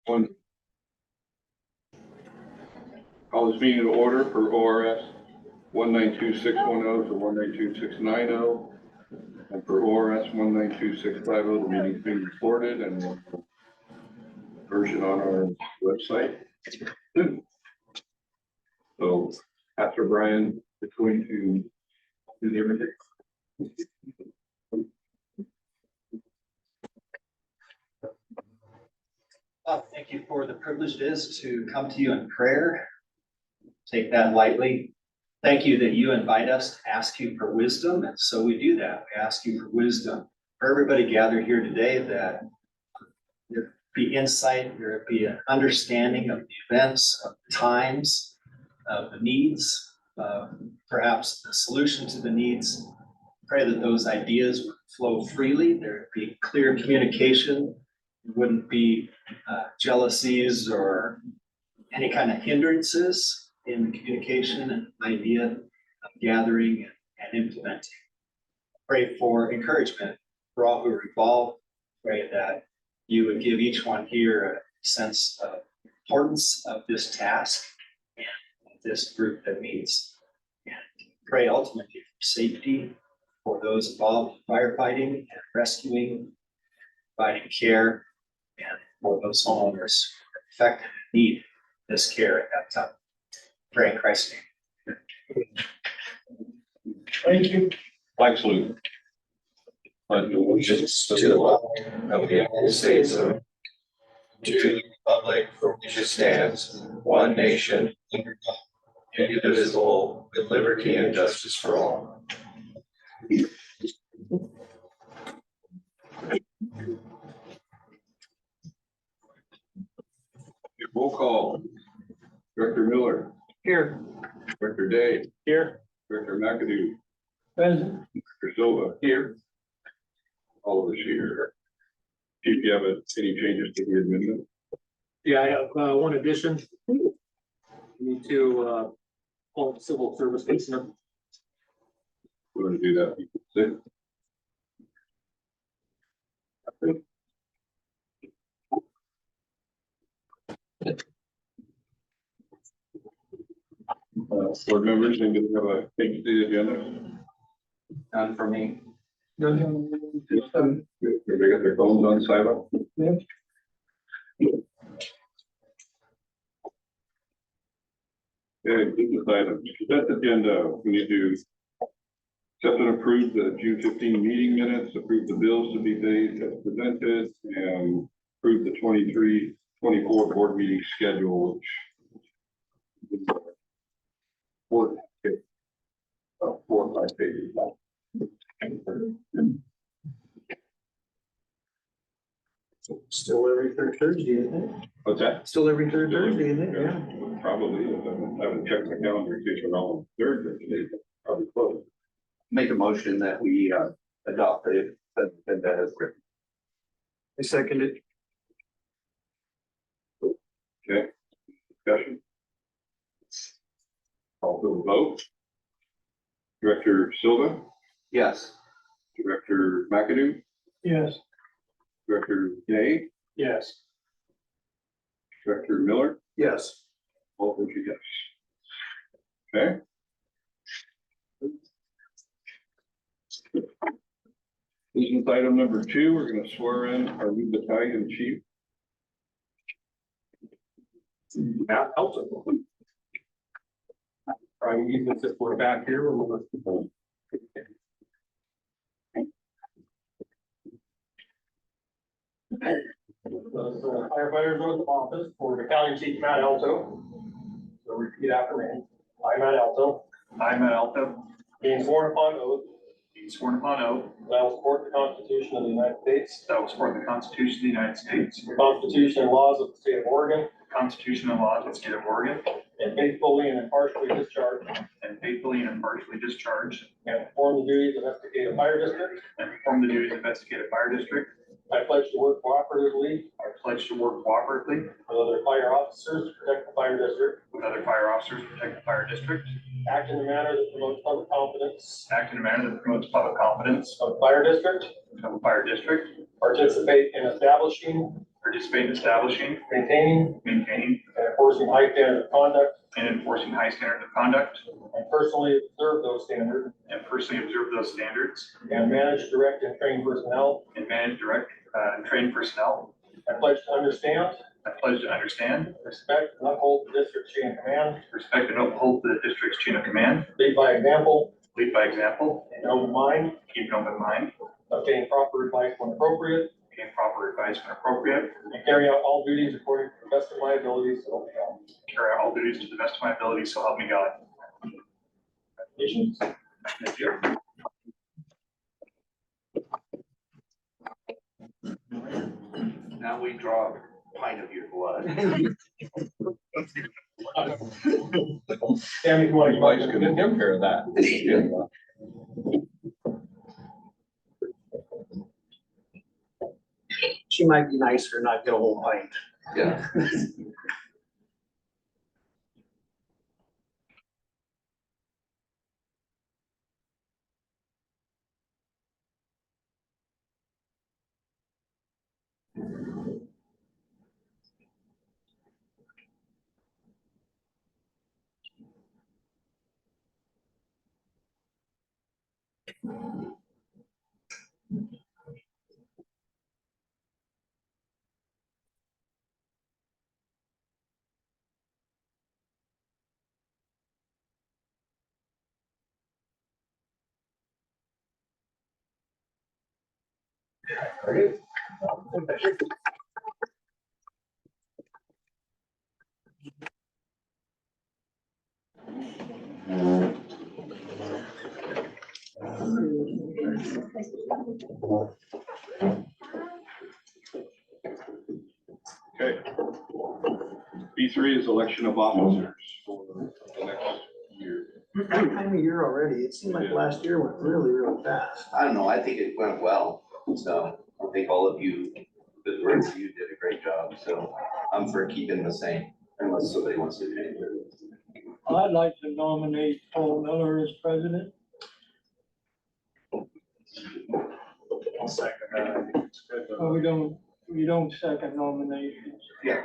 One. Call this meeting to order for ORS 192-610 to 192-690, and for ORS 192-650, the meeting is being recorded and version on our website. So, Pastor Brian is going to do the everything. Thank you for the privilege it is to come to you in prayer. Take that lightly. Thank you that you invite us to ask you for wisdom, and so we do that. We ask you for wisdom for everybody gathered here today, that there be insight, there be an understanding of the events, of the times, of the needs, perhaps the solution to the needs. Pray that those ideas would flow freely. There would be clear communication. There wouldn't be jealousies or any kind of hindrances in the communication and idea of gathering and implementing. Pray for encouragement for all who are involved. Pray that you would give each one here a sense of importance of this task and this group that meets. And pray ultimately for safety for those involved in firefighting and rescuing, providing care, and for those homeowners affected and need this care at that time. Pray in Christ's name. Thank you. Flag salute. Pledge allegiance to the flag of the United States of to the republic for which it stands, one nation, under God, indivisible, with liberty and justice for all. Roll call. Director Miller. Here. Director Day. Here. Director McAdoo. Present. Director Silva. Here. All of us here. Chief, you have any changes to the amendment? Yeah, I have one addition. We need to call it civil service listener. We're going to do that. Board members, anybody have a change to the agenda? None for me. Everybody got their phones on silent? Okay, business items. Consent agenda. We need to accept and approve the June 15 meeting minutes, approve the bills to be paid as presented, and approve the 23-24 board meeting schedule, which four or five pages long. Still every third Thursday, isn't it? What's that? Still every third Thursday, isn't it? Yeah. Probably. I haven't checked the calendar to see if we're on third today. Probably close. Make a motion that we adopt it, and that is written. I second it. Okay. Discussion. Call for the vote. Director Silva, Yes. Director McAdoo, Yes. Director Day, Yes. Director Miller, Yes. all vote yes. Okay. Business item number 2, we're going to swear in our new battalion chief. That helps it. Probably even if we're back here, we'll. Firefighters oath of office for Battalion Chief Matt Alto. So repeat after me. I, Matt Alto. I, Matt Alto, Being sworn upon oath. being sworn upon oath That I will support the Constitution of the United States. that I will support the Constitution of the United States, The Constitution and laws of the state of Oregon. the Constitution and laws of the state of Oregon, And faithfully and impartially discharge. and faithfully and impartially discharge And perform the duties of investigative fire district. and perform the duties of investigative fire district. I pledge to work cooperatively I pledge to work cooperatively with other fire officers to protect the fire district. with other fire officers to protect the fire district, Act in a manner that promotes public confidence act in a manner that promotes public confidence of the fire district. of the fire district, Participate in establishing participate in establishing, maintaining, maintaining, and enforcing high standards of conduct, and enforcing high standards of conduct, and personally observe those standards, and personally observe those standards, and manage, direct, and train personnel. and manage, direct, and train personnel. I pledge to understand, I pledge to understand, respect, and uphold the district's chain of command, respect, and uphold the district's chain of command, lead by example, lead by example, and open mind, keep an open mind, obtain proper advice when appropriate, gain proper advice when appropriate, and carry out all duties according to the best of my abilities, so help me God. carry out all duties to the best of my ability, so help me God. Congratulations. Thank you. Now we draw a pint of your blood. Tammy, if you want to. Mike's gonna give care of that. She might be nicer, not get a whole pint. Yeah. Okay. B3 is election of officers for the next year. Time of year already, it seemed like last year went really, really fast. I don't know, I think it went well, so I think all of you, the rest of you did a great job, so I'm for keeping the same, unless somebody wants to change it. I'd like to nominate Paul Miller as president. I'll second that. I think it's good. Oh, we don't second nominations. Yeah.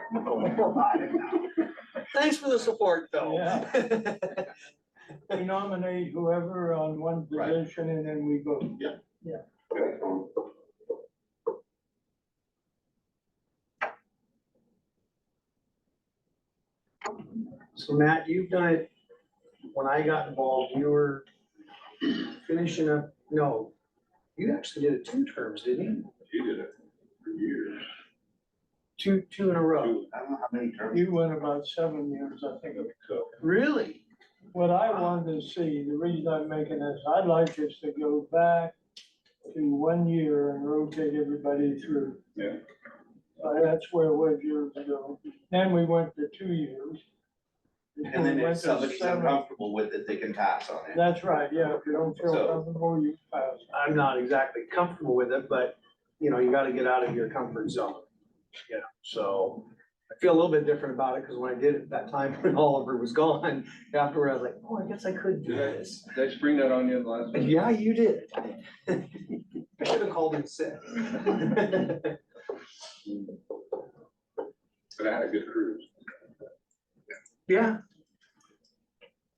Thanks for the support, Phil. Yeah. We nominate whoever on one Right. position and then we vote. So Matt, you've done it, when I got involved, you were finishing up, no, you actually did it 2 terms, didn't you? You did it for years. Two in a row. I don't know how many terms. You went about 7 years, I think. Really? What I wanted to see, the reason I'm making this, I'd like us to go back to 1 year and rotate everybody through. Yeah. That's where it was years ago. Then we went to 2 years. And then We went if to somebody's 7. uncomfortable with it, they can pass on it. That's right, yeah, if you don't feel So- comfortable, you pass. I'm not exactly comfortable with it, but, you know, you gotta get out of your comfort zone. You know, so I feel a little bit different about it, because when I did it that time when Oliver was gone, afterward, I was like, oh, I guess I could do this. Did I spring that on you last time? Yeah, you did. I should have called in sick. But I had a good cruise. Yeah.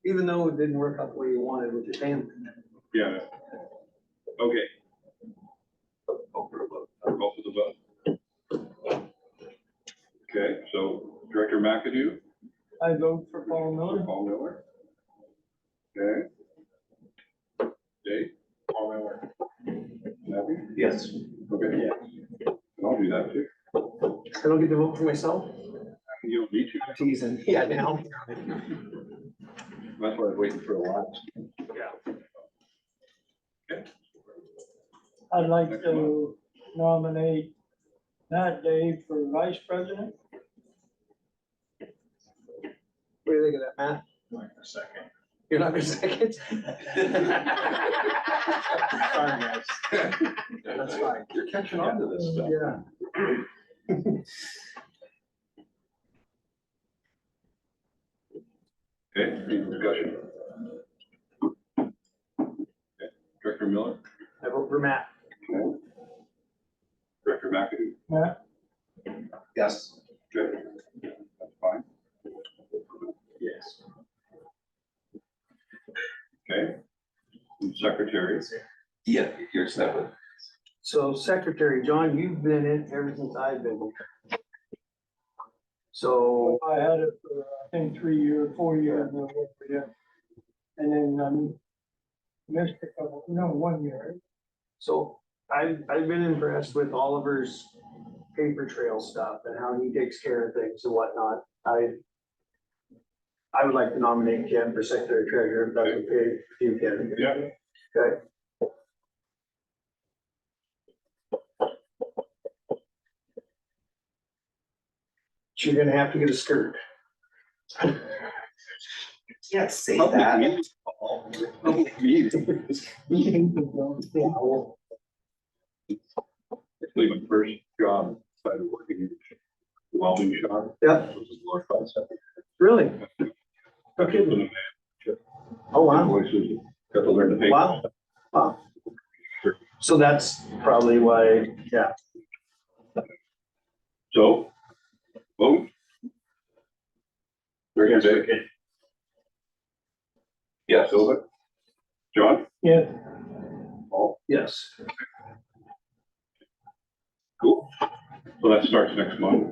Even though it didn't work out the way you wanted with your family. Yeah. Okay, Go for a vote. I'll go for the vote. Okay, so Director McAdoo, I vote for Paul Miller. Paul Miller. Okay. Dave? Paul Miller. Happy? Yes. Okay. And I'll do that too. I don't get to vote for myself? You don't need to. Teasing. Yeah, now. That's why I was waiting for a while. I'd like to nominate Matt Dave for vice president. What do you think of that, Matt? Second. You're not gonna second? Sorry, guys. That's fine. You're catching on to this stuff. Yeah. Okay, any discussion? Okay, Director Miller, I vote for Matt. Director McAdoo, Matt, Yes. Good. That's fine. Yes. Okay. And secretary. Yeah, here's that one. So Secretary John, you've been in ever since I've been here. So, I had it for, I think, 3 years, 4 years, and and then, missed a couple, no, 1 year. so I've been impressed with Oliver's paper trail stuff and how he takes care of things and whatnot. I would like to nominate Ken for Secretary Treasurer, if that's okay with you, Ken. Yeah. Okay. You're gonna have to get a skirt. Can't say Public that. meetings, Paul. Public meetings. Leaving first job, started working in welding shop. Yep, Which is glorified secretary. really? Okay. Oh, wow. Voices, got to learn to pay. Wow. Wow. So that's probably why, yeah. So, vote. Very good. Yes. Silva. John? Yeah, Paul? Yes. Cool. So that starts next month,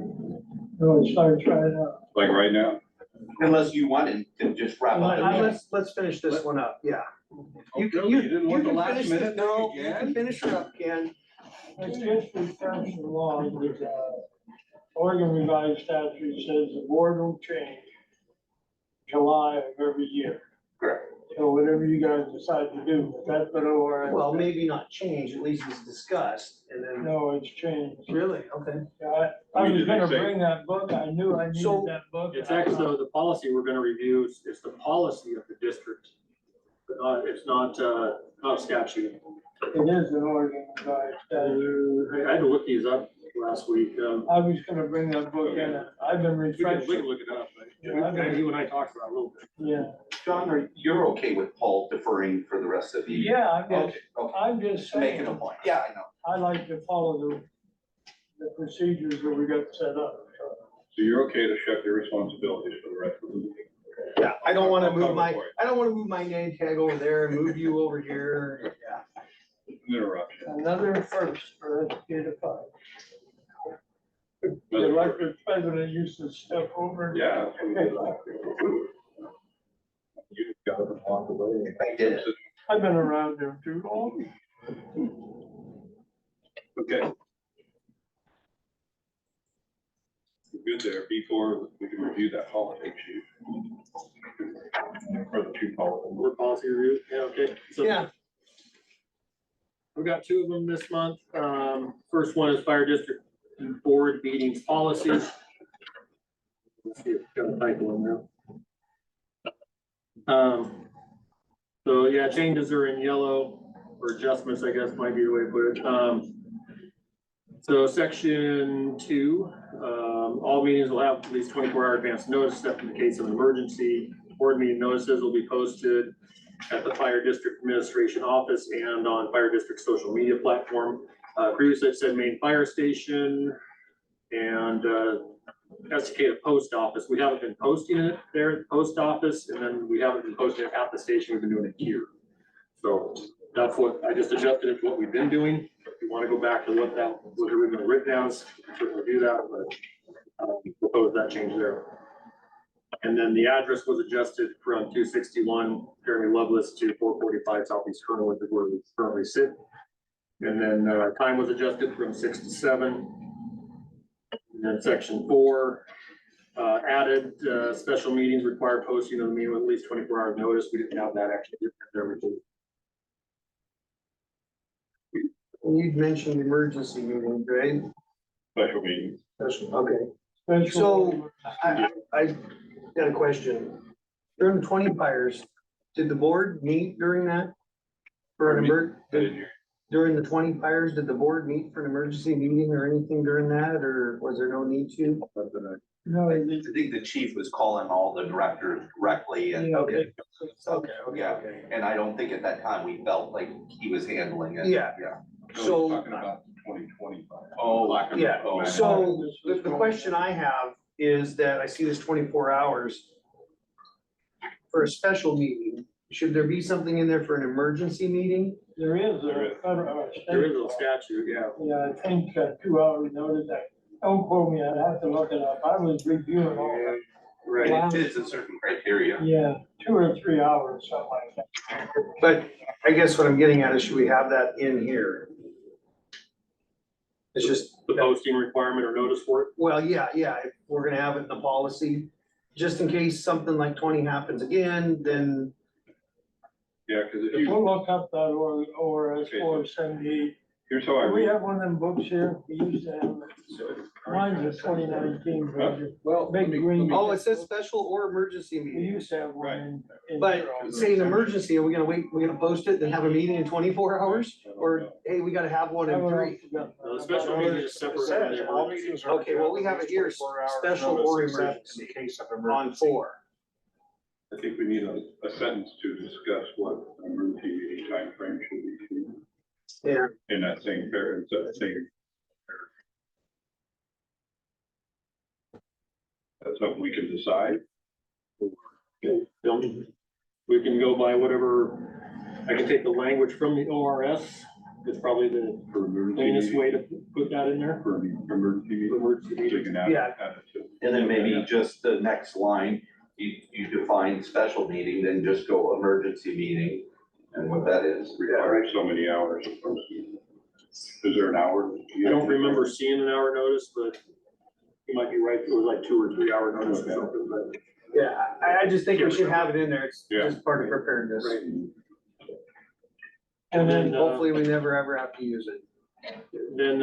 no, it starts right out. like right now. Unless you want to just wrap up. the meeting. Let's finish this one up, yeah. Oh, really? You didn't want the can last finish minute No, thing you can again? finish her up, Ken. It's just refreshed the law, because, Oregon revised statute says the board will change July of every year. Correct. So whatever you guys decide to do, but that's what ORS. Well, maybe not change, at least it's discussed, and then. No, it's changed. Really? Okay. I was gonna Say- bring that book, I knew I needed So- that book. It's actually, so the policy we're gonna review is the policy of the district. But it's not statute. It is an Oregon revised statute. I had to look these up last week. I was gonna bring that book in, I've been We can refreshing, look it up, but Yeah, you and I talked about it a little bit. yeah. John, you're okay with Paul deferring for the rest of the? Yeah, Okay, okay. I'm just Making a saying, point. Yeah, I know. I like to follow the procedures that we got set up, so. So you're okay to shut your responsibilities for the rest of the meeting? Yeah, I don't wanna I'll move cover my, for you. I don't wanna move my name tag over there and move you over here, yeah. Interruption. Another first for educated five. The elected president used to step over. Yeah. You got to walk away. I did. I've been around there too long. Okay. Good there, before we can review that holiday sheet. For the two holidays. Board policy review, yeah, okay. So Yeah. we've got two of them this month. First one is fire district board meetings policies. Let's see if it's got a typo in there. So yeah, changes are in yellow, or adjustments, I guess might be the way to put it. So section 2, all meetings will have at least 24-hour advance notice, except in the case of an emergency. Board meeting notices will be posted at the fire district administration office and on fire district social media platform. Previously it said main fire station and Estacada post office. We haven't been posting it there at the post office, and then we haven't been posting it at the station. We've been doing it here. So that's what I just adjusted it to what we've been doing. If you want to go back to what that was originally written as, we can certainly do that, but propose that change there. And then the address was adjusted from 261 Jeremy Lovelace to 445 Southeast Colonel, which is where we currently sit. And then time was adjusted from 6 to 7. And then section 4 added special meetings require posting of the meeting with at least 24 hours notice. We didn't have that actually there before. And you'd mentioned emergency meetings, right? Special meeting. Okay. So I got a question. During the 20 fires, did the board meet during that? For an during the 20 fires, did the board meet for an emergency meeting or anything during that, or was there no need to? No, I think the chief was calling all the directors directly and. Okay. So, Okay, yeah, okay. and I don't think at that time we felt like he was handling it. Yeah. Yeah. So So- talking about 2025. Oh, lack of. Yeah, oh, so the question I have is that I see this 24 hours for a special meeting. Should there be something in there for an emergency meeting? There is There a is. federal. There is a statute, yeah. Yeah, I think 2 hours notice. Don't quote me, I'd have to look it up. I was reviewing all that. Right. Wow. It is a certain criteria. Yeah, 2 or 3 hours, something like that. But I guess what I'm getting at is, should we have that in here? It's just, The posting requirement or notice for it? well, yeah, if we're gonna have it in the policy, just in case something like 20 happens again, then, Yeah, because if If you, we'll look up that ORS 478. here's how I Do we read. have one of them books here? We used to have it. Mine's a 2019 version. Well, Big green. oh, it says special or emergency We meeting. used to have one in. But saying emergency, are we gonna wait, we're gonna post it and have a meeting in 24 hours? Or, hey, we gotta have one in 3? No, the special meeting is separate from the All emergency. meetings are. Okay, well, we have it here, 24 hours special notice or except emergency In case of on emergency. 4. I think we need a sentence to discuss what emergency meeting timeframe should be Yeah. in that same paragraph, that same. That's something we can decide. We can go by whatever, I can take the language from the ORS. It's probably the For emergency cleanest meeting, way to put that in there. for the emergency meeting. Emergency So you meeting. can add, Yeah. add it to. And then maybe just the next line, you define special meeting, then just go emergency meeting and what that is. Requires so many hours of posting. Is there an hour? I don't remember seeing an hour notice, but you might be right. It was like 2 or 3 hour notice or something, but. Yeah, I just think we should have it in there. It's Yeah. just part of preparedness. Right. And then, Hopefully, we never ever have to use it. Then,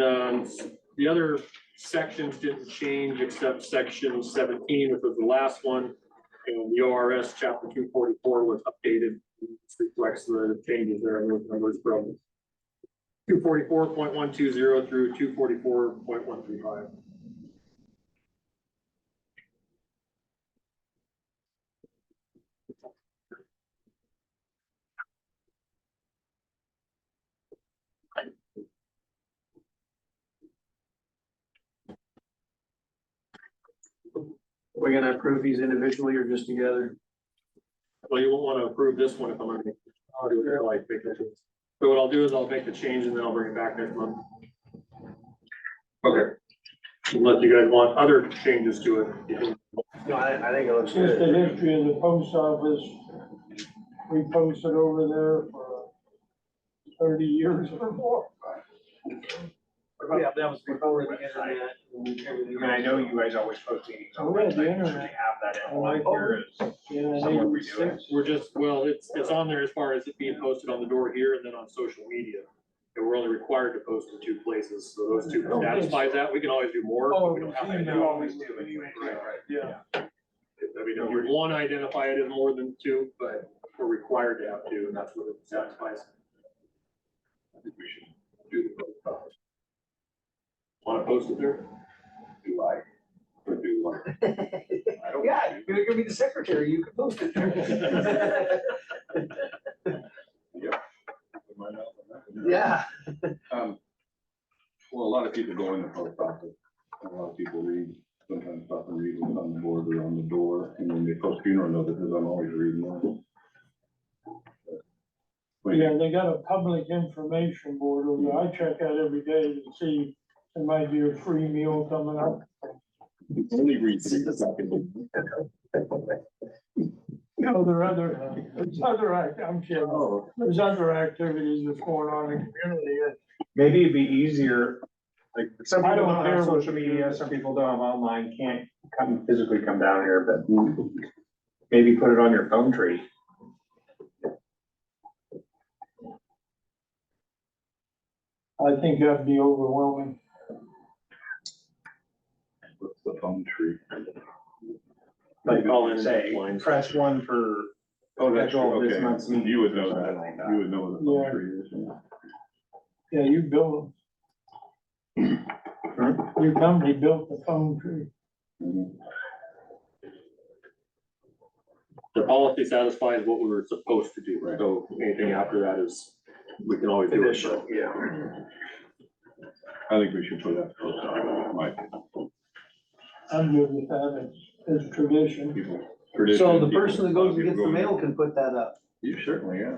the other sections didn't change except section 17, which was the last one. And the ORS chapter 244 was updated. This reflects the changes there in those numbers from 244.120 through 244.135. We're gonna approve these individually or just together? Well, you won't want to approve this one if I'm gonna, I'll do it like, make it. So what I'll do is I'll make the change and then I'll bring it back next month. Okay. Unless you guys want other changes to it. No, I think it looks just the good. history of the post office. We posted over there for 30 years or more. Yeah, that was before the internet. and everything I mean, I know else. you guys always post meetings on Oh, the yeah, website. the Should internet. we have that in Oh, line here as Yeah, somewhere they- we do it? We're just, well, it's on there as far as it being posted on the door here and then on social media. And we're only required to post in 2 places, so those 2 satisfies that. We can always do more. but we don't have to. You always do anyway. Right. Yeah. I mean, if you want to identify it as more than 2, but we're required to have 2, and that's what it satisfies. I think we should do the post office. Want to post it there? Do I? Or do I? I don't. Yeah, you're gonna be the secretary, you can post it there. Yeah. Put mine out on that. Yeah. Well, a lot of people go in the post office, a lot of people read, sometimes stop and read what's on the board or on the door, and then they post funeral notices, I'm always reading those. Yeah, they got a public information board over there. I check that every day to see there might be a free meal coming up. Only read things back in No, there are other, there's other, I'm kidding. Oh. There's other activities that's going on in the community. Maybe it'd be easier, like, some I people don't don't have care what social you media, do. some people don't have online, can't physically come down here, but maybe put it on your phone tree. I think that'd be overwhelming. What's the phone tree? Like, Call in say, lines. press 1 for Oh, that's true, schedule of this okay. month's meeting. You would or know something that, like you would know what the phone Yeah. tree is. Yeah, you built them. Your company built the phone tree. Mhm. The policy satisfies what we were supposed to do, Right. so anything after that is, we can always do it. Additional, yeah. I think we should put that post on, my opinion. I'm good with that, it's tradition. People. So tradition, the person that goes and people gets the going- mail can put that up. You certainly, yeah.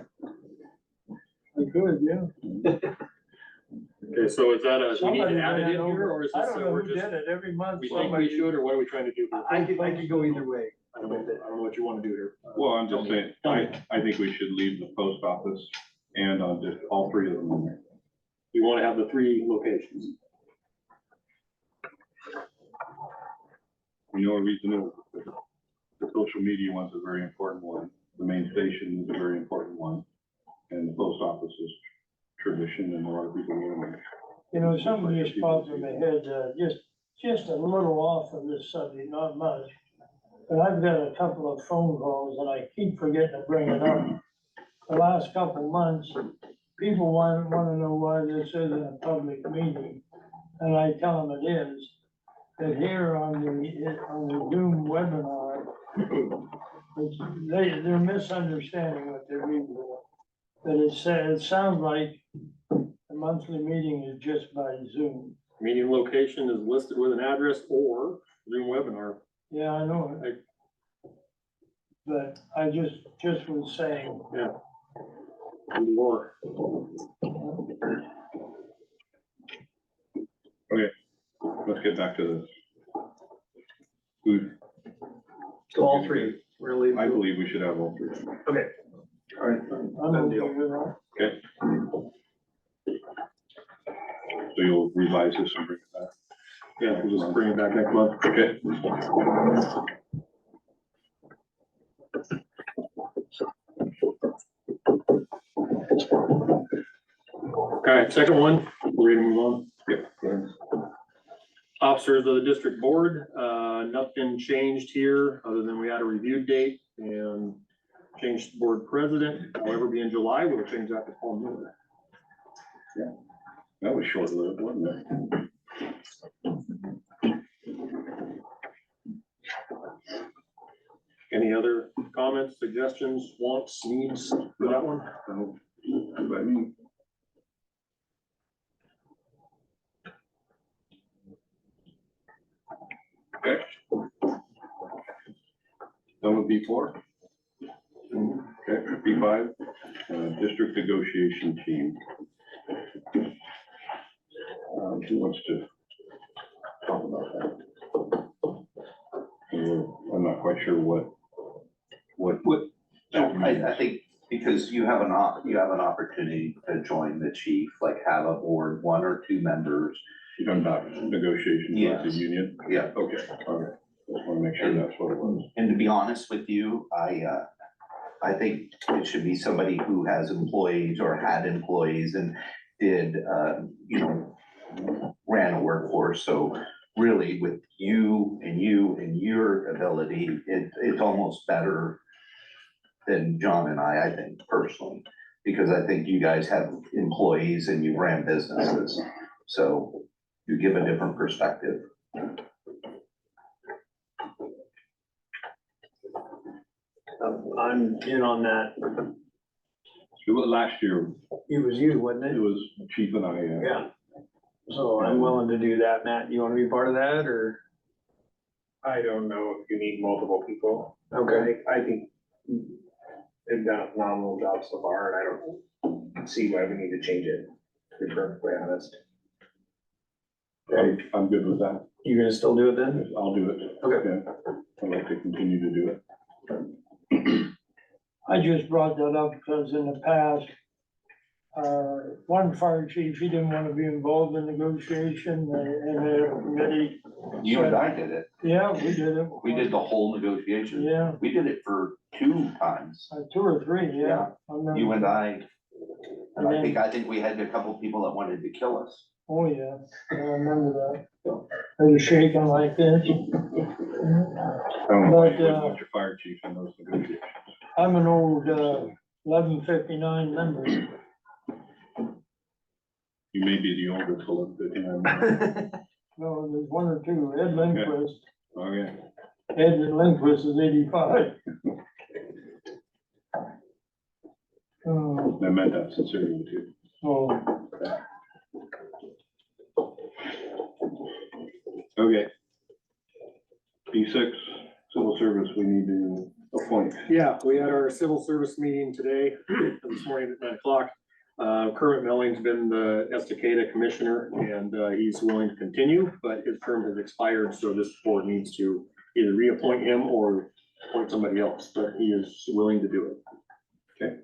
I could, yeah. Okay, so is that we need Somebody to add it ran in over- here, or is I this, don't know we're who just, did it every month. we think we somebody- should, or what are we trying to do? I could go either way. I don't know what you want to do here. Well, I'm just saying, I think we should leave the post office and on just all three of them in there. We want to have the 3 locations. You know, a reason is the social media one's a very important one, the main station is a very important one, and the post office is tradition and a lot of people know it. You know, something just popped in my head, just a little off of this subject, not much. But I've got a couple of phone calls and I keep forgetting to bring it up. The last couple of months, people wanna know why this isn't a public meeting. And I tell them it is, that here on the Zoom webinar, they're misunderstanding what they're reading. But it sounds like the monthly meeting is just by Zoom. Meeting location is listed with an address or Zoom webinar. Yeah, I know it. But I just was saying, Or Let's get back to this. Who, So all three, we're gonna leave. I believe we should have all three. Okay. All right. I'm Done okay deal. with that. Okay. So you'll revise this and bring it back. yeah, we'll just bring it back next month. Okay. All right, second one, we're ready to move on. Yep. Officers of the district board, nothing changed here, other than we had a review date and changed the board president. However, be in July, we'll change that to Paul Miller. That was short-lived, wasn't it? Any other comments, suggestions, wants, needs for that one? So, I mean, okay. Done with B4? Okay, B5, district negotiation team. Who wants to talk about that? I'm not quite sure what I think because you have an opportunity to join the chief, like have a board, 1 or 2 members. you're talking about negotiations with the Yes. union. Yeah. Okay, all right. Just want to make sure that's what it was. And to be honest with you, I think it should be somebody who has employees or had employees and did, ran a workforce. So really with you and your ability, it's almost better than John and I think personally, because I think you guys have employees and you ran businesses. So you give a different perspective. I'm in on that. Last year, It was you, wasn't it it? was Chief and I. Yeah. So I'm willing to do that. Matt, you wanna be part of that or? I don't know if you need multiple people. Okay. I think they've done a phenomenal job so far, and I don't see why we need to change it, to be perfectly honest. I'm good with that. You gonna still do it then? I'll do it. Okay. I'd like to continue to do it. I just brought that up because in the past, one fire chief, he didn't want to be involved in negotiation and the committee. You and I did it. Yeah, we did it. We did the whole negotiation. Yeah, We did it for 2 times. 2 or 3, yeah. Yeah. remember. You and I, and And then- I think we had a couple people that wanted to kill us. Oh, yeah, I remember that. They were shaking like this. I don't know why you wouldn't want your fire chief in those negotiations. I'm an old, 1159 member. You may be the oldest, so let's get No, there's 1 or 2, Ed Lindquist. Okay. Ed Lindquist is 85. I meant that sincerely too. So Okay. B6, civil service, we need to appoint. Yeah, we had our civil service meeting today, this morning at 9 o'clock. Kermit Melling's been the Estacada commissioner and he's willing to continue, but his term has expired, so this board needs to either reappoint him or appoint somebody else, but he is willing to do it.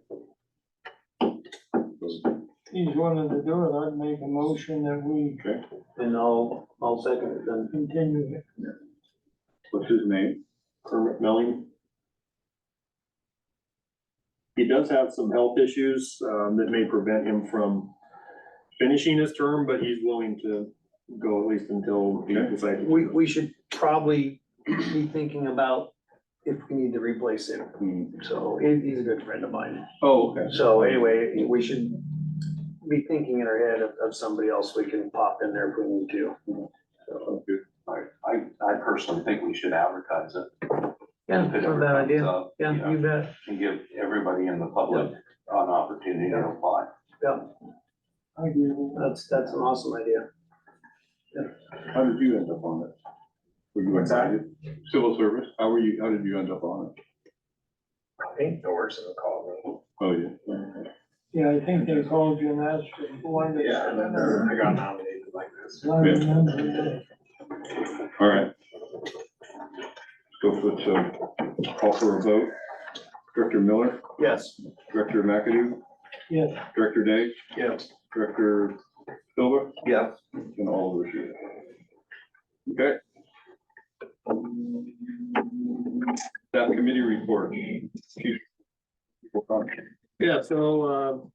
He's willing to do it, I'd make a motion that we And I'll second it then. continue. What's his name? Kermit Melling. He does have some health issues that may prevent him from finishing his term, but he's willing to go at least until he decides. We should probably be thinking about if we need to replace him. So he's a good friend of mine. Oh, okay. So anyway, we should be thinking in our head of somebody else we can pop in there if we need to. Sounds good. I personally think we should advertise it. Yeah, If it not a ever bad comes idea. up, Yeah, you know, you bet. and give everybody in the public an opportunity to apply. Yeah, I agree with that. that's an awesome idea. How did you end up on it? Were you excited? Civil service, how did you end up on it? I think Doris called me. Oh, yeah. Okay. Yeah, I think they called you and asked for one. Yeah, and then I got nominated like this. I remember. All right. Let's go for it. Call for a vote. Director Miller, Yes. Director McAdoo, Yes, Director Day, Yes. Director Silva, Yeah. and all of you. Okay. Staff committee report. Chief. Yeah, so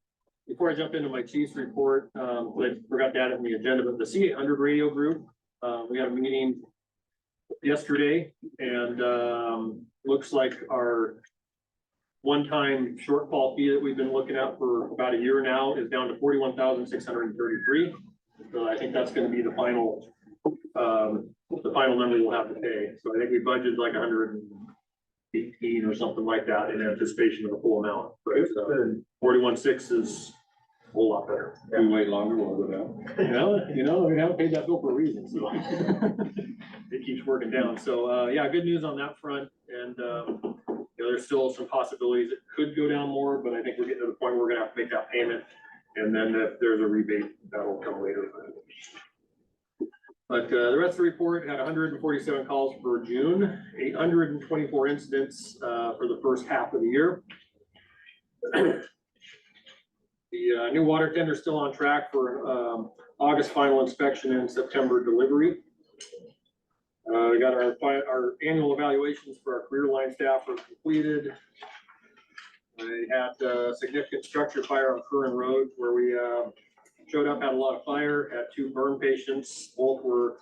before I jump into my chief's report, I forgot to add it in the agenda, but the C800 radio group, we had a meeting yesterday and looks like our one-time shortfall fee that we've been looking at for about a year now is down to 41,633. So I think that's gonna be the final number we'll have to pay. So I think we budgeted like 118 or something like that in anticipation of the full amount. But 41.6 is a whole lot better. We wait longer, we'll go down. You know, we haven't paid that bill for a reason, so it keeps working down. So, yeah, good news on that front. And, you know, there's still some possibilities it could go down more, but I think we're getting to the point where we're gonna have to make that payment. And then if there's a rebate, that'll come later. But the rest of the report had 147 calls for June, 824 incidents for the first half of the year. The new water tender is still on track for August final inspection and September delivery. We got our annual evaluations for our career line staff are completed. I had a significant structure fire on Curran Road where we showed up, had a lot of fire, had 2 burn patients. Both were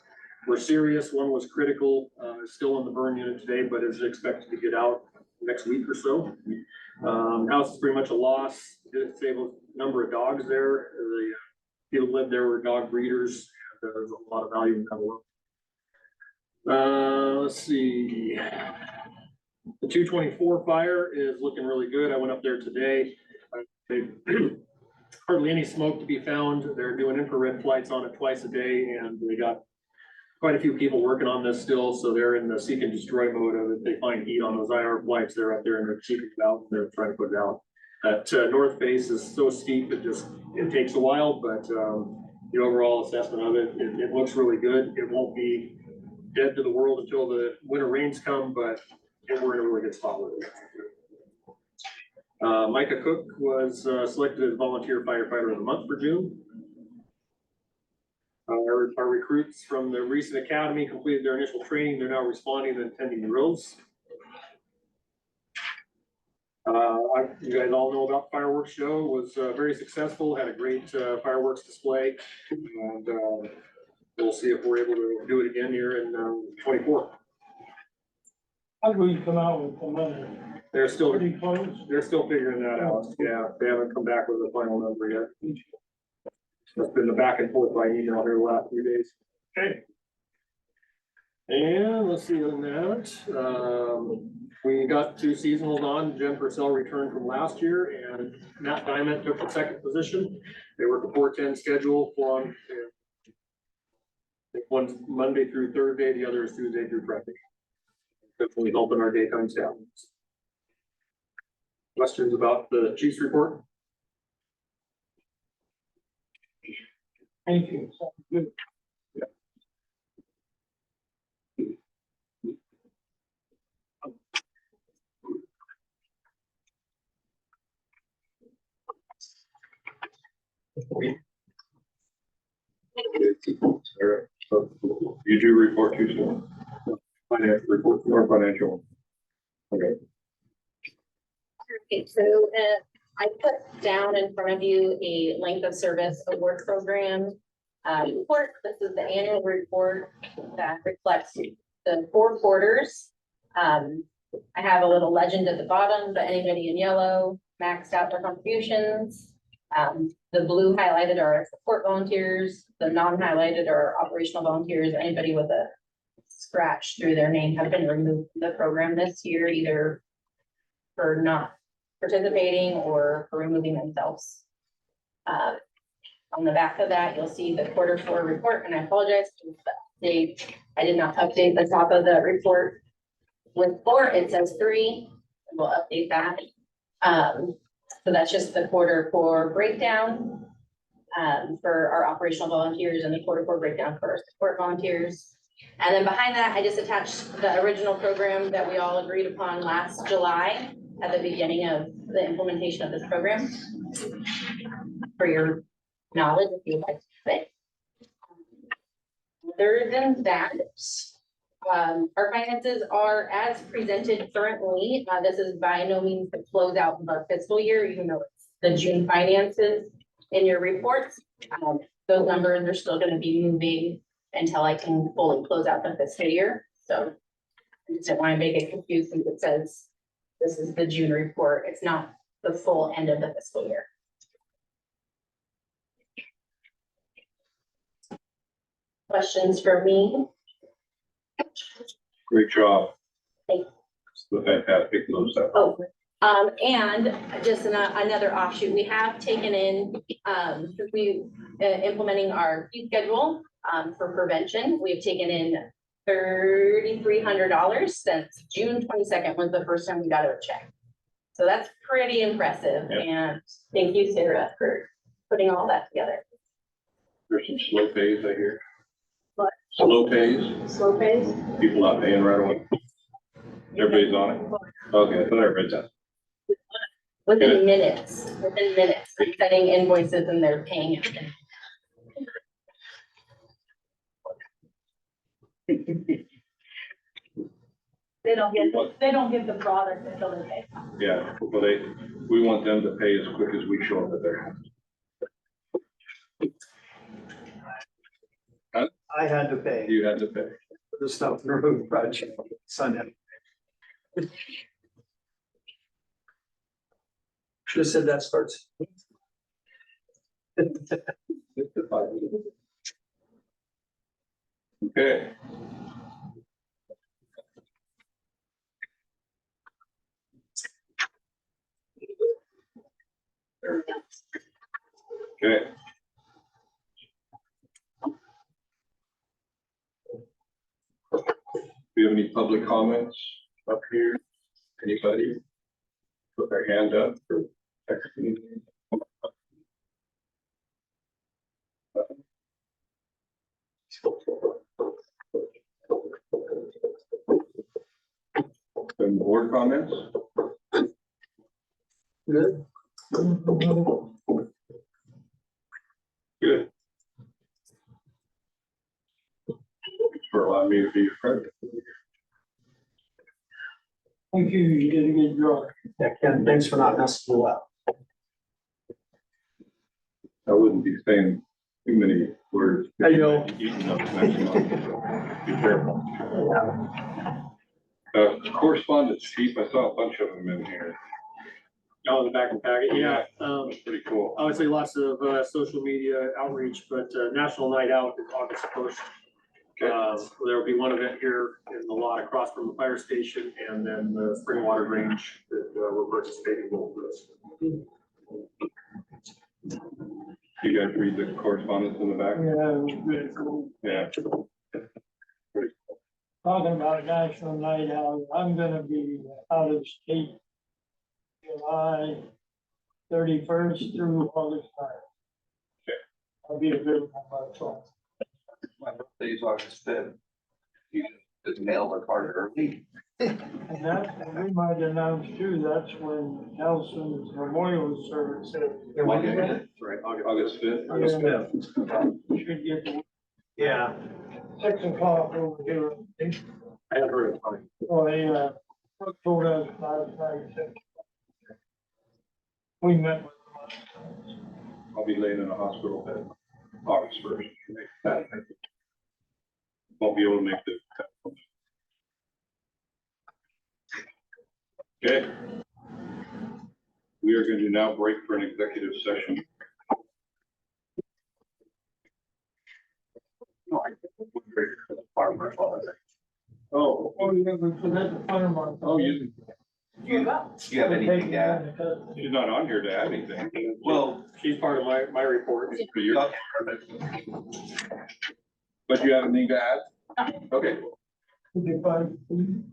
serious. One was critical, is still in the burn unit today, but is expected to get out next week or so. House is pretty much a loss. Did save a number of dogs there. The people who lived there were dog breeders. There's a lot of value in that work. Let's see. The 224 fire is looking really good. I went up there today. Hardly any smoke to be found. They're doing infrared flights on it twice a day, and they got quite a few people working on this still, so they're in the seek and destroy mode of it. They find heat on those IR flights, they're up there and they're keeping it out, and they're trying to put it out. That north face is so steep, it takes a while, but the overall assessment of it looks really good. It won't be dead to the world until the winter rains come, but we're in a really good spot with it. Micah Cook was selected as volunteer firefighter of the month for June. Our recruits from the recent academy completed their initial training. They're now responding and attending drills. You guys all know about the fireworks show. It was very successful, had a great fireworks display. And we'll see if we're able to do it again here in 24. How do we come out with the money? They're still Pretty close? figuring that out. Yeah, they haven't come back with a final number yet. It's been the back and forth by email here the last few days. Okay. And let's see on that. We got 2 seasonals on. Jen Purcell returned from last year and Matt Diamond took the 2nd position. They worked the 4-10 schedule for them. They One's Monday through Thursday, the other is Tuesday through Friday. If we open our daytime staff. Questions about the chief's report? Thank you. Good. You do report too, so financial report or financial. Okay. Okay, so I put down in front of you a length of service award program report. This is the annual report that reflects the 4 quarters. I have a little legend at the bottom, but anybody in yellow maxed out their contributions. The blue highlighted are support volunteers, the non-highlighted are operational volunteers. Anybody with a scratch through their name have been removed from the program this year, either for not participating or for removing themselves. On the back of that, you'll see the Q4 report, and I apologize for the update. I did not update the top of the report. With 4, it says 3, we'll update that. So that's just the Q4 breakdown for our operational volunteers and the Q4 breakdown for our support volunteers. And then behind that, I just attached the original program that we all agreed upon last July at the beginning of the implementation of this program for your knowledge, if you'd like to say. Other than that, our finances are as presented currently. This is by no means the closeout of our fiscal year, even though it's the June finances in your reports. Those numbers are still going to be moving until I can fully close out the fiscal year. So I just don't want to make it confused since it says this is the June report. It's not the full end of the fiscal year. Questions for me? Great job. Thank The fantastic those stuff. Oh, and just another offshoot, we have taken in, since we implementing our fee schedule for prevention, we've taken in $3,300 since June 22nd was the first time we got a check. So that's pretty impressive. Yep. And thank you, Sarah, for putting all that together. There's some slow pays, I hear. What? Slow pays, Slow pays? people not paying right away. Everybody's on it. Okay, I thought I read that. Within minutes, I'm sending invoices and they're paying it. They don't get the product until they pay. Yeah, well, we want them to pay as quick as we show up at their house. I had to pay You had to pay. for the stuff in the road project Sunday. Should have said that starts. Okay. Okay. Do you have any public comments up here? Anybody? Put their hand up for texting. Some board comments? Good. Good. Thanks for allowing me to be your friend. Thank you, you did a good job. Yeah, Ken, thanks for not messing it up. I wouldn't be saying too many words. I know. Eating up next month. Be careful. Correspondence chief, I saw a bunch of them in here. Oh, in the back of the packet, yeah. Pretty cool. Obviously lots of social media outreach, but National Night Out is August 1st. There will be one event here in the lot across from the fire station, and then the spring water range that we're participating in both of those. You guys read the correspondence in the back? Yeah, it was good. Yeah. talking about National Night Out, I'm gonna be out of state July 31st through August 9th. I'll be available by phone. My birthday's August 5th. You just mail the card early. And that's, we might announce too, that's when Nelson's memorial service is. Yeah, when is that? That's right, August 5th. August 5th. Should get to Yeah, 6 o'clock over here. I have heard of it. Oh, yeah, told us last night, 6. We met with them. I'll be laying in a hospital bed August 1st. Won't be able to make the. Okay. We are going to now break for an executive session. Oh, Oh, yeah, we forgot the fire marshal. oh, you, Do you have anything to add? she's not on here to add anything. Well, She's part of my report. For you, but you have anything to add? Okay. Did you find-